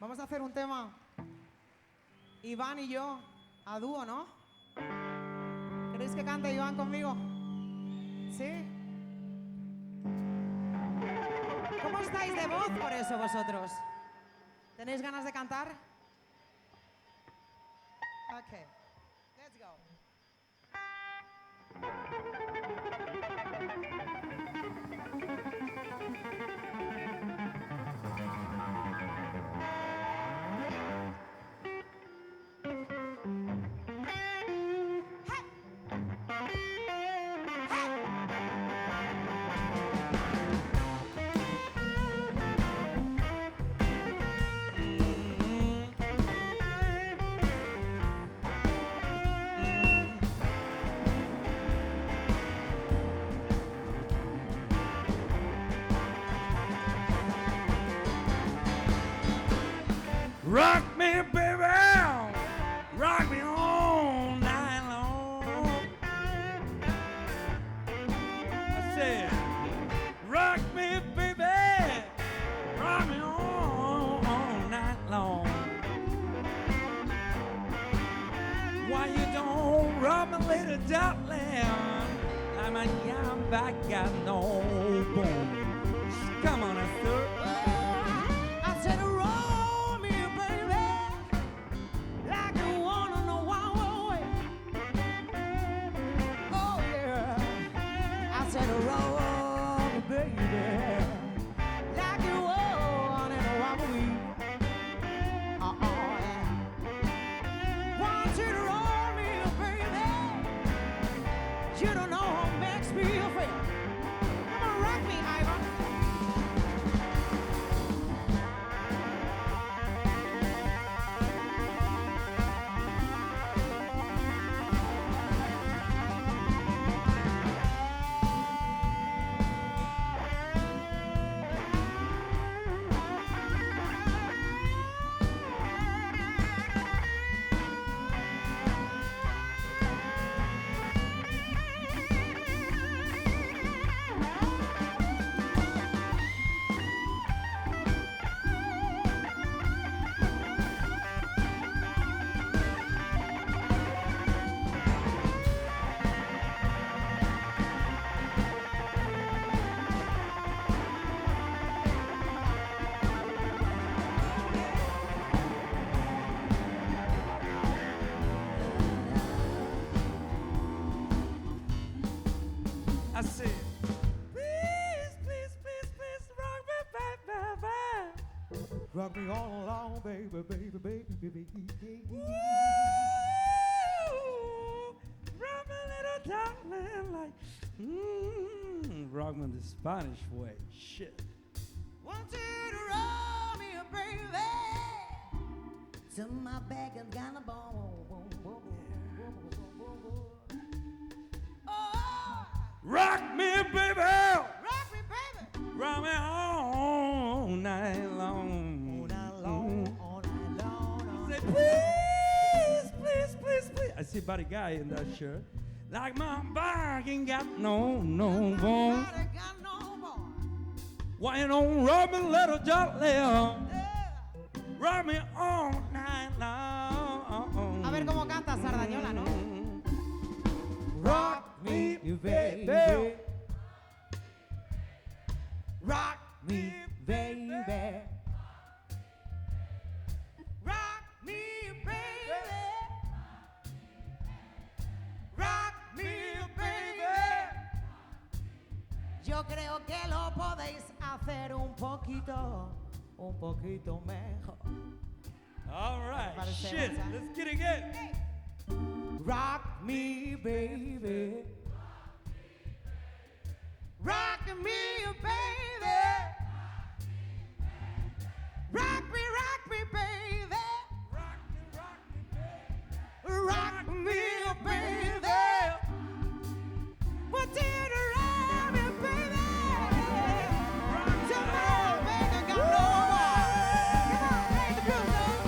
Vamos a hacer un tema, Iván y yo, a dúo, ¿no? ¿Queréis que cante Iván conmigo? ¿Sí? ¿Cómo estáis de voz por eso vosotros? ¿Tenéis ganas de cantar? Ok, let's go. Rock me, baby, rock me all night long. I said, rock me, baby, rock me all night long. Why you don't rock me, little darling? I'm a young back, got no bones. Come on, I said. You don't know what makes me feel. Come on, rock me, Ivan. I said, please, please, please, please, rock me, baby, baby. Rock me all along, baby, baby, baby, baby, baby. Woo! Rock me, little darling, like, rock me the Spanish way. Shit. Want you to roll me a baby to my back and got a bone. Oh, Rock me, baby. rock me, baby. Rock me all night long. All night long, all night long. Say, please, please, please, please. I see about a guy in that shirt. Like my back ain't got no bone. Nobody got no more. Why you don't rock me, little darling? Yeah. Rock me all night long. A ver cómo canta Sardañola, ¿no? Rock me, baby. Rock me, baby. Rock me, baby. Rock me, baby. Yo creo que lo podéis hacer un poquito mejor. All right, Parece shit. hermosa. Let's get it again. Rock me, baby. Rock me, baby. Rock me, baby. Rock me, baby. What did you rock me, baby? Tomorrow, baby, got no more. Come on, play the blues,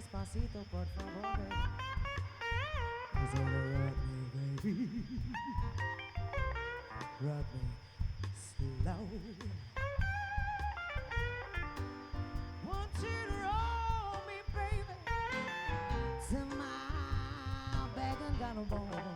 despacito, por favor, baby. Cause I wanna rock me, baby. Rock me slow. Want you to roll me, baby, to my back and got a bone.